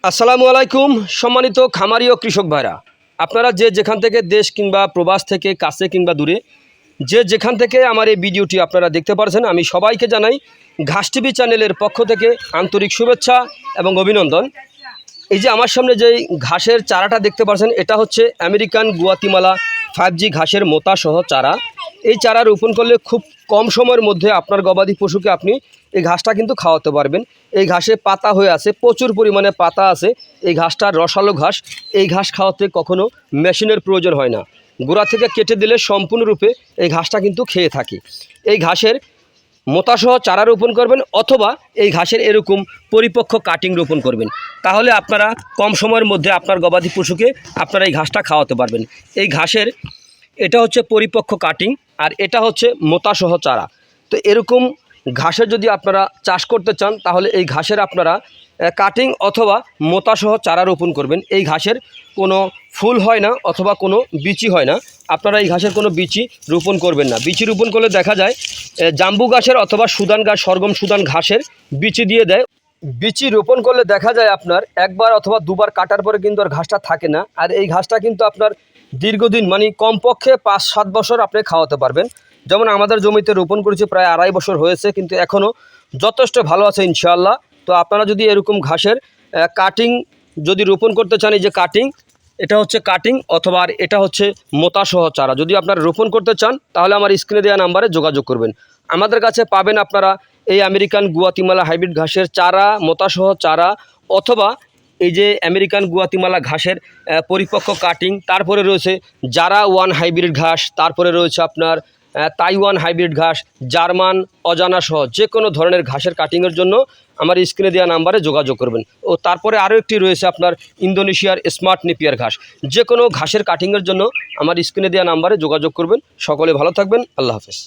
আসসালামু আলাইকুম সম্মানিত খামারি ও কৃষক ভাইরা, আপনারা যে যেখান থেকে দেশ কিংবা প্রবাস থেকে কাছে কিংবা দূরে যে যেখান থেকে আমার এই ভিডিওটি আপনারা দেখতে পারছেন, আমি সবাইকে জানাই ঘাস টিভি চ্যানেলের পক্ষ থেকে আন্তরিক শুভেচ্ছা এবং অভিনন্দন। এই যে আমার সামনে যে ঘাসের চারাটা দেখতে পাচ্ছেন, এটা হচ্ছে আমেরিকান গুয়াতিমালা 5G ঘাসের মোতা সহ চারা। এই চারা রোপণ করলে খুব কম সময়ের মধ্যে আপনার গবাদি পশুকে আপনি এই ঘাসটা কিন্তু খাওয়াতে পারবেন। এই ঘাসে পাতা হয়ে আছে, প্রচুর পরিমাণে পাতা আছে। এই ঘাসটা রসালো ঘাস। এই ঘাস খাওয়াতে কখনো মেশিনের প্রয়োজন হয় না, গোড়া থেকে কেটে দিলে সম্পূর্ণরূপে এই ঘাসটা কিন্তু খেয়ে থাকে। এই ঘাসের মোতাসহ চারা রোপণ করবেন অথবা এই ঘাসের এরকম পরিপক্ক কাটিং রোপণ করবেন, তাহলে আপনারা কম সময়ের মধ্যে আপনার গবাদি পশুকে আপনারা এই ঘাসটা খাওয়াতে পারবেন। এই ঘাসের এটা হচ্ছে পরিপক্ক কাটিং আর এটা হচ্ছে মোতাসহ চারা। তো এরকম ঘাসের যদি আপনারা চাষ করতে চান, তাহলে এই ঘাসের আপনারা কাটিং অথবা মোতাসহ চারা রোপণ করবেন। এই ঘাসের কোনো ফুল হয় না অথবা কোনো বিচি হয় না। আপনারা এই ঘাসের কোনো বিচি রোপণ করবেন না। বিচি রোপণ করলে দেখা যায় জাম্বু ঘাসের অথবা সুদান ঘাস, সরগম সুদান ঘাসের বিচি দিয়ে দেয়। বিচি রোপণ করলে দেখা যায় আপনার একবার অথবা দুবার কাটার পরে কিন্তু আর ঘাসটা থাকে না। আর এই ঘাসটা কিন্তু আপনার দীর্ঘদিন মানে কমপক্ষে 5-7 বছর আপনি খাওয়াতে পারবেন। যেমন আমাদের জমিতে রোপণ করেছি প্রায় 2.5 বছর হয়েছে, কিন্তু এখনও যথেষ্ট ভালো আছে ইনশাআল্লাহ। তো আপনারা যদি এরকম ঘাসের কাটিং যদি রোপণ করতে চান, এই যে কাটিং, এটা হচ্ছে কাটিং অথবা আর এটা হচ্ছে মোতাসহ চারা যদি আপনারা রোপণ করতে চান, তাহলে আমার স্ক্রিনে দেওয়া নাম্বারে যোগাযোগ করবেন। আমাদের কাছে পাবেন আপনারা এই আমেরিকান গুয়াতিমালা হাইব্রিড ঘাসের চারা, মোতাসহ চারা, অথবা এই যে আমেরিকান গুয়াতিমালা ঘাসের পরিপক্ক কাটিং। তারপরে রয়েছে জারা ওয়ান হাইব্রিড ঘাস, তারপরে রয়েছে আপনার তাইওয়ান হাইব্রিড ঘাস, জার্মান অজানা সহ যে কোনো ধরনের ঘাসের কাটিংয়ের জন্য আমার স্ক্রিনে দেওয়া নাম্বারে যোগাযোগ করবেন। ও তারপরে আরও একটি রয়েছে আপনার ইন্দোনেশিয়ার স্মার্ট নেপিয়ার ঘাস। যে কোনো ঘাসের কাটিংয়ের জন্য আমার স্ক্রিনে দেওয়া নাম্বারে যোগাযোগ করবেন। সকলে ভালো থাকবেন। আল্লাহ হাফেজ।